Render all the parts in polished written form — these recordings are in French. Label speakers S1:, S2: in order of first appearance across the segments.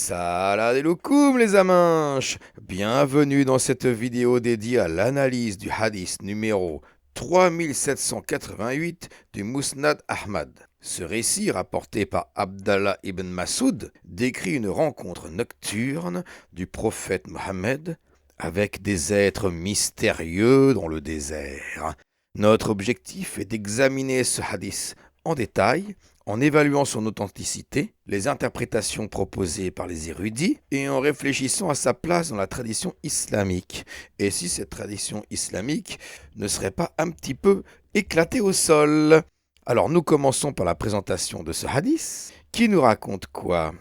S1: Salam alaikum les amanches. Bienvenue dans cette vidéo dédiée à l'analyse du hadith numéro 3788 du Musnad Ahmad. Ce récit, rapporté par Abdallah ibn Masoud, décrit une rencontre nocturne du prophète Mohammed avec des êtres mystérieux dans le désert. Notre objectif est d'examiner ce hadith en détail, en évaluant son authenticité, les interprétations proposées par les érudits et en réfléchissant à sa place dans la tradition islamique. Et si cette tradition islamique ne serait pas un petit peu éclatée au sol? Alors nous commençons par la présentation de ce hadith qui nous raconte quoi?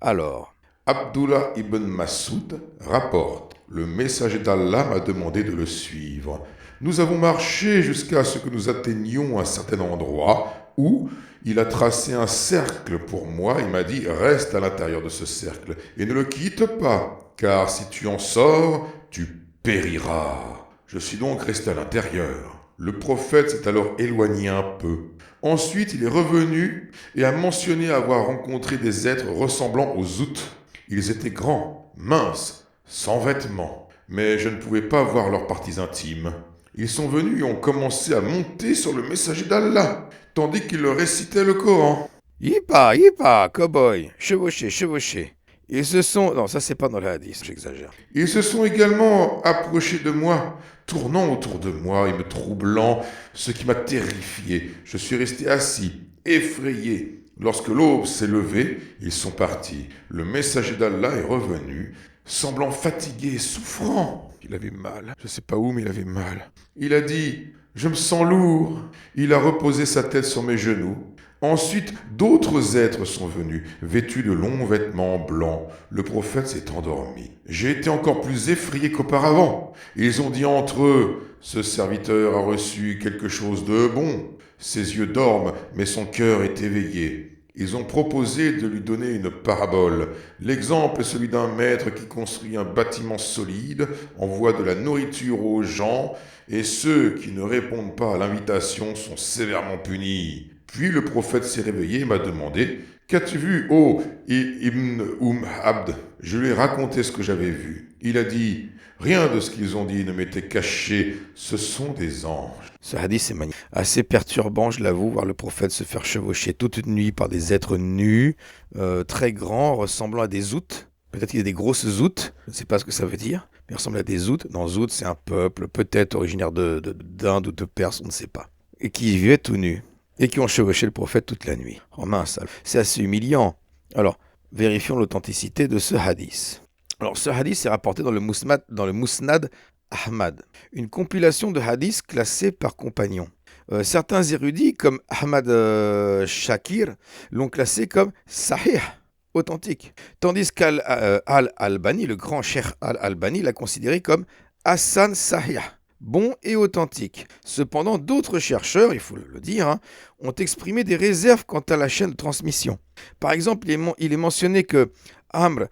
S1: Alors,
S2: Abdullah ibn Masoud rapporte: Le messager d'Allah m'a demandé de le suivre. Nous avons marché jusqu'à ce que nous atteignions un certain endroit où il a tracé un cercle pour moi et m'a dit: Reste à l'intérieur de ce cercle et ne le quitte pas, car si tu en sors, tu périras. Je suis donc resté à l'intérieur. Le prophète s'est alors éloigné un peu. Ensuite, il est revenu et a mentionné avoir rencontré des êtres ressemblant aux Zoutes. Ils étaient grands, minces, sans vêtements, mais je ne pouvais pas voir leurs parties intimes. Ils sont venus et ont commencé à monter sur le messager d'Allah, tandis qu'il leur récitait le Coran.
S1: Yipa, cowboy, chevauché. Ils se sont... Non, ça c'est pas dans le hadith, j'exagère.
S2: Ils se sont également approchés de moi, tournant autour de moi et me troublant, ce qui m'a terrifié. Je suis resté assis, effrayé. Lorsque l'aube s'est levée, ils sont partis. Le messager d'Allah est revenu, semblant fatigué, souffrant.
S1: Il avait mal. Je sais pas où, mais il avait mal.
S2: Il a dit: Je me sens lourd. Il a reposé sa tête sur mes genoux. Ensuite, d'autres êtres sont venus, vêtus de longs vêtements blancs. Le prophète s'est endormi. J'ai été encore plus effrayé qu'auparavant. Ils ont dit entre eux: Ce serviteur a reçu quelque chose de bon. Ses yeux dorment, mais son cœur est éveillé. Ils ont proposé de lui donner une parabole. L'exemple est celui d'un maître qui construit un bâtiment solide, envoie de la nourriture aux gens, et ceux qui ne répondent pas à l'invitation sont sévèrement punis. Puis le prophète s'est réveillé et m'a demandé: Qu'as-tu vu, ô Ibn Abd? Je lui ai raconté ce que j'avais vu. Il a dit: Rien de ce qu'ils ont dit ne m'était caché, ce sont des anges.
S1: Ce hadith est magnifique. Assez perturbant, je l'avoue, voir le prophète se faire chevaucher toute une nuit par des êtres nus, très grands, ressemblant à des zoutes. Peut-être qu'il y a des grosses zoutes, je ne sais pas ce que ça veut dire, mais il ressemble à des zoutes. Non, zoutes, c'est un peuple, peut-être originaire d'Inde ou de Perse, on ne sait pas. Et qui vivaient tout nus, et qui ont chevauché le prophète toute la nuit. Oh mince, c'est assez humiliant. Alors, vérifions l'authenticité de ce hadith. Alors, ce hadith est rapporté dans le Musnad Ahmad, une compilation de hadiths classés par compagnons. Certains érudits, comme Ahmad Shakir, l'ont classé comme Sahih, authentique, tandis qu'Al-Albani, le grand cheikh Al-Albani, l'a considéré comme Hassan Sahih, bon et authentique. Cependant, d'autres chercheurs, il faut le dire, ont exprimé des réserves quant à la chaîne de transmission. Par exemple, il est mentionné que Amr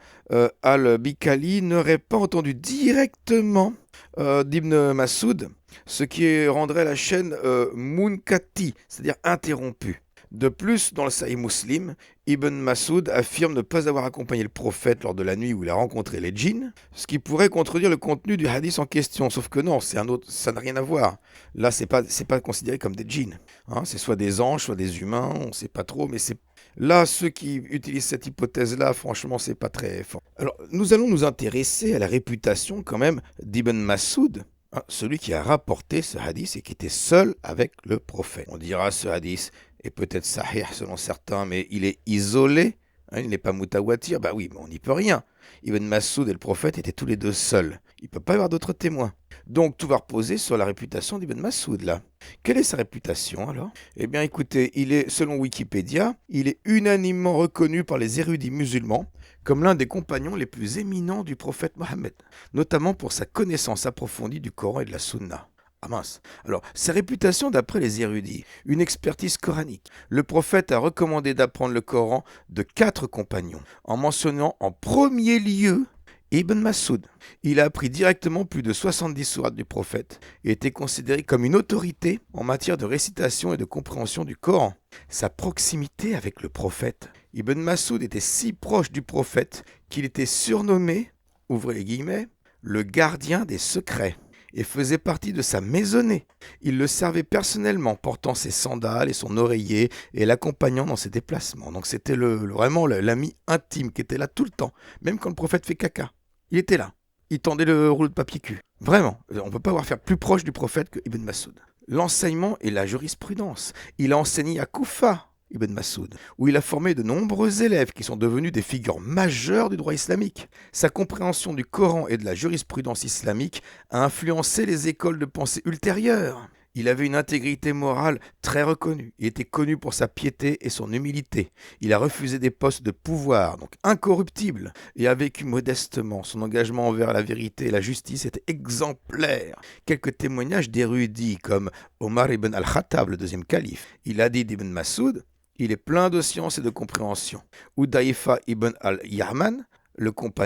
S1: al-Bikali n'aurait pas entendu directement d'Ibn Masoud, ce qui rendrait la chaîne Munkati, c'est-à-dire interrompue. De plus, dans le Sahih Muslim, Ibn Masoud affirme ne pas avoir accompagné le prophète lors de la nuit où il a rencontré les djinns, ce qui pourrait contredire le contenu du hadith en question. Sauf que non, c'est un autre, ça n'a rien à voir. Là, c'est pas considéré comme des djinns. C'est soit des anges, soit des humains, on ne sait pas trop, mais c'est... Là, ceux qui utilisent cette hypothèse-là, franchement, c'est pas très fort. Alors, nous allons nous intéresser à la réputation quand même d'Ibn Masoud, celui qui a rapporté ce hadith et qui était seul avec le prophète. On dira ce hadith est peut-être sahih selon certains, mais il est isolé, il n'est pas mutawatir. Bah oui, mais on n'y peut rien. Ibn Masoud et le prophète étaient tous les deux seuls. Il ne peut pas y avoir d'autres témoins. Donc tout va reposer sur la réputation d'Ibn Masoud là. Quelle est sa réputation alors? Eh bien écoutez, selon Wikipédia, il est unanimement reconnu par les érudits musulmans comme l'un des compagnons les plus éminents du prophète Mohammed, notamment pour sa connaissance approfondie du Coran et de la Sunna. Ah mince. Alors, sa réputation d'après les érudits, une expertise coranique. Le prophète a recommandé d'apprendre le Coran de 4 compagnons, en mentionnant en premier lieu Ibn Masoud. Il a appris directement plus de 70 sourates du prophète et était considéré comme une autorité en matière de récitation et de compréhension du Coran. Sa proximité avec le prophète Ibn Mas'ud était si proche du prophète qu'il était surnommé, ouvrez les guillemets, le gardien des secrets, et faisait partie de sa maisonnée. Il le servait personnellement, portant ses sandales et son oreiller et l'accompagnant dans ses déplacements. Donc c'était vraiment l'ami intime qui était là tout le temps, même quand le prophète fait caca. Il était là. Il tendait le rouleau de papier cul. Vraiment, on ne peut pas avoir faire plus proche du prophète que Ibn Mas'ud. L'enseignement et la jurisprudence. Il a enseigné à Koufa, Ibn Mas'ud, où il a formé de nombreux élèves qui sont devenus des figures majeures du droit islamique. Sa compréhension du Coran et de la jurisprudence islamique a influencé les écoles de pensée ultérieures. Il avait une intégrité morale très reconnue. Il était connu pour sa piété et son humilité. Il a refusé des postes de pouvoir, donc incorruptibles, et a vécu modestement. Son engagement envers la vérité et la justice était exemplaire. Quelques témoignages d'érudits comme Omar ibn al-Khattab, le deuxième calife. Il a dit d'Ibn Mas'ud: il est plein de science et de compréhension. Udaïfa ibn al-Yahman,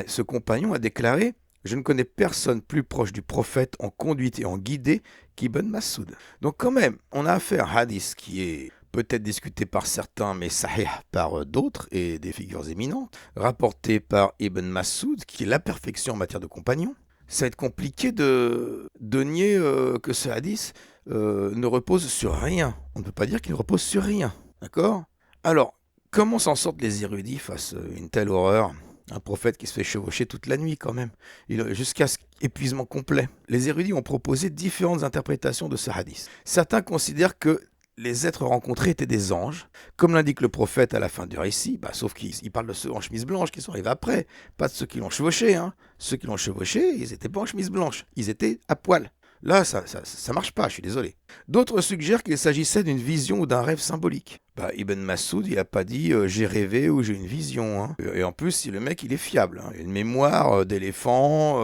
S1: ce compagnon, a déclaré: je ne connais personne plus proche du prophète en conduite et en guidée qu'Ibn Mas'ud. Donc quand même, on a affaire à un hadith qui est peut-être discuté par certains, mais sahih par d'autres, et des figures éminentes, rapporté par Ibn Mas'ud, qui est la perfection en matière de compagnon. Ça va être compliqué de nier que ce hadith ne repose sur rien. On ne peut pas dire qu'il repose sur rien. D'accord ? Alors, comment s'en sortent les érudits face à une telle horreur ? Un prophète qui se fait chevaucher toute la nuit quand même, jusqu'à ce épuisement complet. Les érudits ont proposé différentes interprétations de ce hadith. Certains considèrent que les êtres rencontrés étaient des anges, comme l'indique le prophète à la fin du récit, sauf qu'il parle de ceux en chemise blanche qui sont arrivés après, pas de ceux qui l'ont chevauché. Ceux qui l'ont chevauché, ils n'étaient pas en chemise blanche, ils étaient à poil. Là, ça marche pas, je suis désolé. D'autres suggèrent qu'il s'agissait d'une vision ou d'un rêve symbolique. Ibn Mas'ud, il n'a pas dit j'ai rêvé ou j'ai une vision. Et en plus, le mec, il est fiable. Il a une mémoire d'éléphant,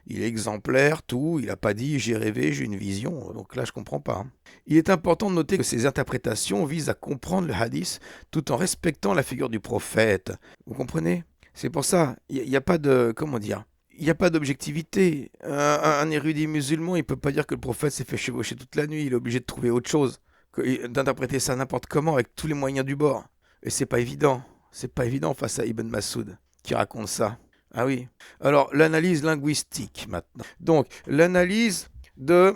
S1: il est exemplaire, tout. Il n'a pas dit j'ai rêvé, j'ai une vision. Donc là, je comprends pas. Il est important de noter que ces interprétations visent à comprendre le hadith tout en respectant la figure du prophète. Vous comprenez ? C'est pour ça, il n'y a pas de... Comment dire ? Il n'y a pas d'objectivité. Un érudit musulman, il ne peut pas dire que le prophète s'est fait chevaucher toute la nuit. Il est obligé de trouver autre chose, d'interpréter ça n'importe comment avec tous les moyens du bord. Et c'est pas évident. C'est pas évident face à Ibn Mas'ud qui raconte ça. Ah oui. Alors, l'analyse linguistique maintenant. Donc, l'analyse de,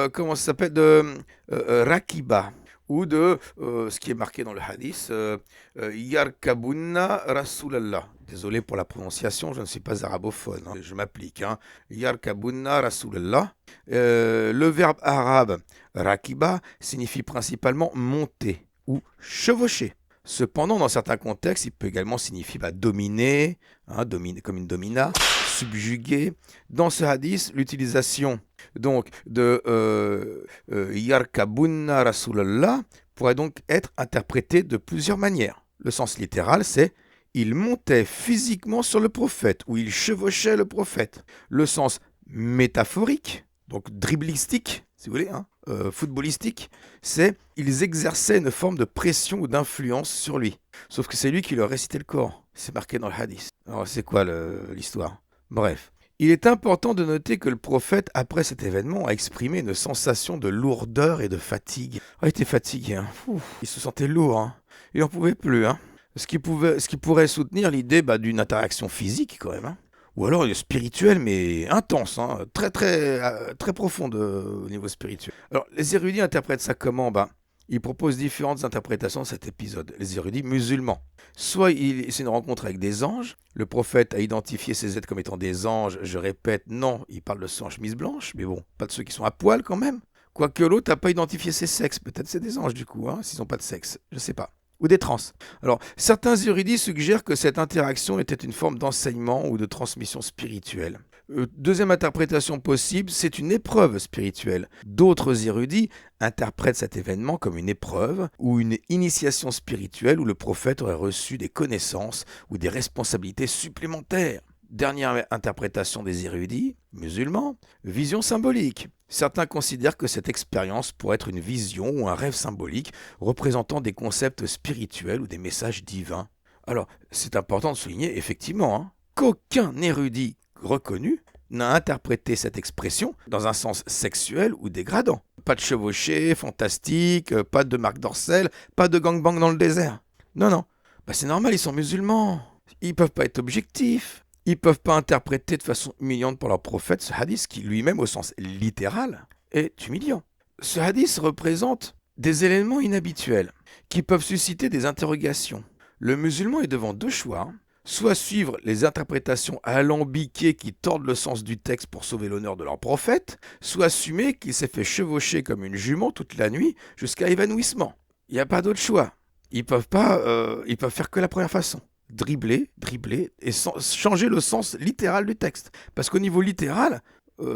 S1: comment ça s'appelle, de Rakiba, ou de ce qui est marqué dans le hadith, Yarkabunna Rasulallah. Désolé pour la prononciation, je ne suis pas arabophone, je m'applique. Yarkabunna Rasulallah. Le verbe arabe rakiba signifie principalement monter ou chevaucher. Cependant, dans certains contextes, il peut également signifier dominer, dominer comme une domina, subjuguer. Dans ce hadith, l'utilisation donc de Yarkabunna Rasulallah pourrait donc être interprétée de plusieurs manières. Le sens littéral, c'est il montait physiquement sur le prophète ou il chevauchait le prophète. Le sens métaphorique, donc driblistique, si vous voulez, footballistique, c'est ils exerçaient une forme de pression ou d'influence sur lui. Sauf que c'est lui qui leur récitait le Coran. C'est marqué dans le hadith. Alors c'est quoi l'histoire ? Bref. Il est important de noter que le prophète, après cet événement, a exprimé une sensation de lourdeur et de fatigue. Il était fatigué, il se sentait lourd, il n'en pouvait plus. Ce qui pourrait soutenir l'idée d'une interaction physique quand même. Ou alors spirituelle, mais intense, très, très, très profonde au niveau spirituel. Alors, les érudits interprètent ça comment ? Ils proposent différentes interprétations de cet épisode, les érudits musulmans. Soit c'est une rencontre avec des anges, le prophète a identifié ces êtres comme étant des anges, je répète, non, il parle de ceux en chemise blanche, mais bon, pas de ceux qui sont à poil quand même. Quoique l'autre n'a pas identifié ses sexes, peut-être c'est des anges du coup, s'ils n'ont pas de sexe, je sais pas. Ou des trans. Alors, certains érudits suggèrent que cette interaction était une forme d'enseignement ou de transmission spirituelle. Deuxième interprétation possible, c'est une épreuve spirituelle. D'autres érudits interprètent cet événement comme une épreuve ou une initiation spirituelle où le prophète aurait reçu des connaissances ou des responsabilités supplémentaires. Dernière interprétation des érudits musulmans, vision symbolique. Certains considèrent que cette expérience pourrait être une vision ou un rêve symbolique représentant des concepts spirituels ou des messages divins. Alors, c'est important de souligner effectivement qu'aucun érudit reconnu n'a interprété cette expression dans un sens sexuel ou dégradant. Pas de chevauché, fantastique, pas de Marc Dorcel, pas de gangbang dans le désert. Non. Bah c'est normal, ils sont musulmans. Ils peuvent pas être objectifs. Ils peuvent pas interpréter de façon humiliante pour leur prophète ce hadith qui lui-même au sens littéral est humiliant. Ce hadith représente des éléments inhabituels qui peuvent susciter des interrogations. Le musulman est devant deux choix, soit suivre les interprétations alambiquées qui tordent le sens du texte pour sauver l'honneur de leur prophète, soit assumer qu'il s'est fait chevaucher comme une jument toute la nuit jusqu'à évanouissement. Il n'y a pas d'autre choix. Ils peuvent faire que la première façon. Dribbler et changer le sens littéral du texte. Parce qu'au niveau littéral,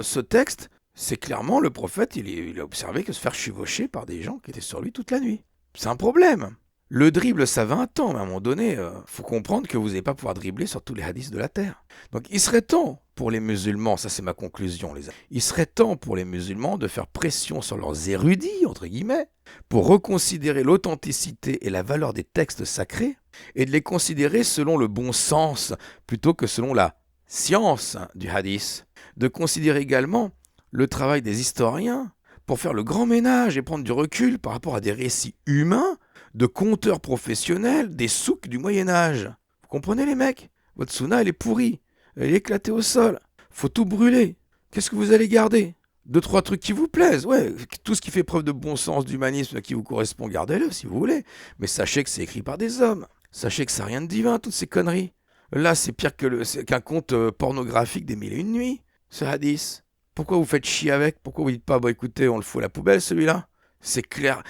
S1: ce texte, c'est clairement le prophète, il a observé que se faire chevaucher par des gens qui étaient sur lui toute la nuit. C'est un problème. Le dribble, ça va un temps, mais à un moment donné, faut comprendre que vous n'allez pas pouvoir dribbler sur tous les hadiths de la terre. Donc il serait temps pour les musulmans, ça c'est ma conclusion, les amis, il serait temps pour les musulmans de faire pression sur leurs érudits, entre guillemets, pour reconsidérer l'authenticité et la valeur des textes sacrés, et de les considérer selon le bon sens, plutôt que selon la science du hadith. De considérer également le travail des historiens pour faire le grand ménage et prendre du recul par rapport à des récits humains, de conteurs professionnels, des souks du Moyen-Âge. Vous comprenez les mecs? Votre sunna, elle est pourrie. Elle est éclatée au sol. Faut tout brûler. Qu'est-ce que vous allez garder? 2-3 trucs qui vous plaisent. Ouais, tout ce qui fait preuve de bon sens, d'humanisme qui vous correspond, gardez-le si vous voulez. Mais sachez que c'est écrit par des hommes. Sachez que ça n'a rien de divin, toutes ces conneries. Là, c'est pire qu'un conte pornographique des Mille et Une Nuits, ce hadith. Pourquoi vous faites chier avec? Pourquoi vous dites pas, bah écoutez, on le fout à la poubelle celui-là? C'est clair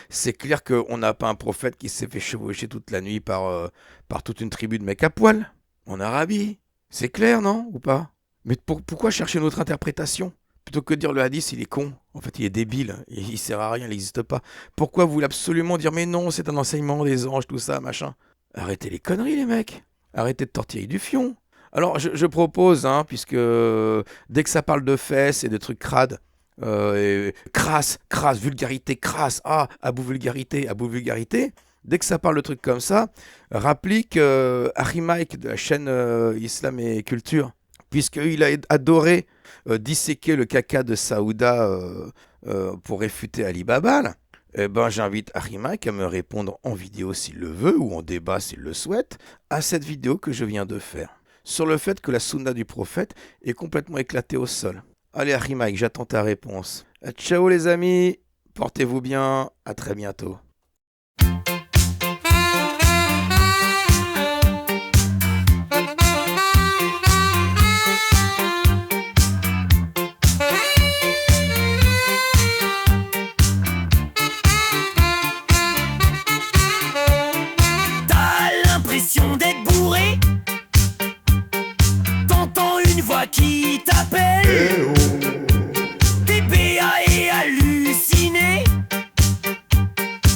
S1: qu'on n'a pas un prophète qui s'est fait chevaucher toute la nuit par toute une tribu de mecs à poil en Arabie. C'est clair, non? Ou pas? Mais pourquoi chercher une autre interprétation? Plutôt que de dire le hadith, il est con. En fait, il est débile. Il sert à rien, il n'existe pas. Pourquoi vous voulez absolument dire, mais non, c'est un enseignement des anges, tout ça, machin? Arrêtez les conneries, les mecs. Arrêtez de tortiller du fion. Alors, je propose, puisque dès que ça parle de fesses et de trucs crades, crasse, vulgarité, crasse, abou vulgarité. Dès que ça parle de trucs comme ça, rapplique Harry Mike de la chaîne Islam et Culture, puisqu'il a adoré disséquer le caca de Saouda pour réfuter Ali Baba. Eh ben, j'invite Harry Mike à me répondre en vidéo s'il le veut, ou en débat s'il le souhaite, à cette vidéo que je viens de faire, sur le fait que la sunna du prophète est complètement éclatée au sol. Allez Harry Mike, j'attends ta réponse. Ciao les amis, portez-vous bien, à très bientôt.
S3: T'as l'impression d'être bourré, t'entends une voix qui t'appelle. T'es béat et halluciné,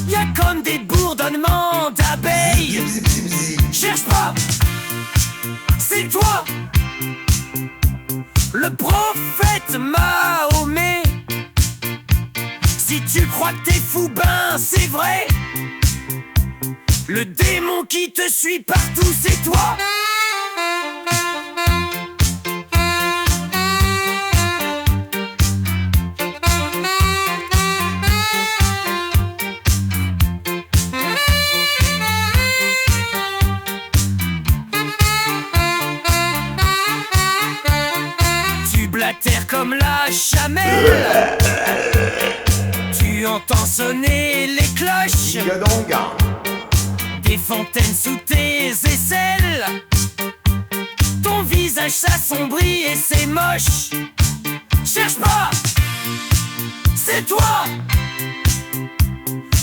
S3: y'a comme des bourdonnements d'abeilles. Cherche pas, c'est toi, le prophète Mahomet. Si tu crois que t'es fou, ben c'est vrai. Le démon qui te suit partout, c'est toi. Tu blatères comme la chamelle, tu entends sonner les cloches, des fontaines sous tes aisselles. Ton visage s'assombrit et c'est moche. Cherche pas, c'est toi,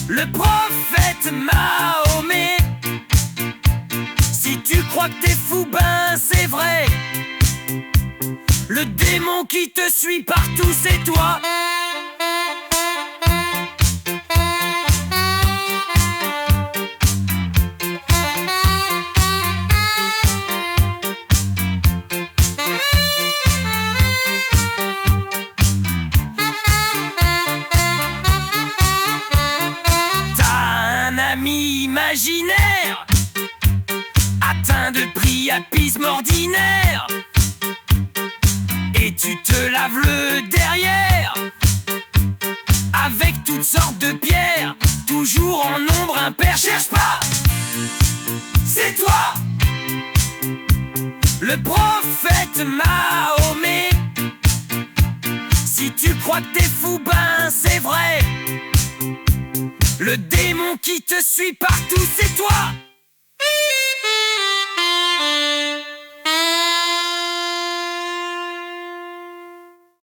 S3: le prophète Mahomet. Si tu crois que t'es fou, ben c'est vrai. Le démon qui te suit partout, c'est toi. Imaginaire, atteint de priapisme ordinaire, et tu te laves le derrière avec toutes sortes de pierres, toujours en nombre impair. Cherche pas, c'est toi. Le prophète Mahomet. Si tu crois que t'es fou, ben c'est vrai. Le démon qui te suit partout, c'est toi.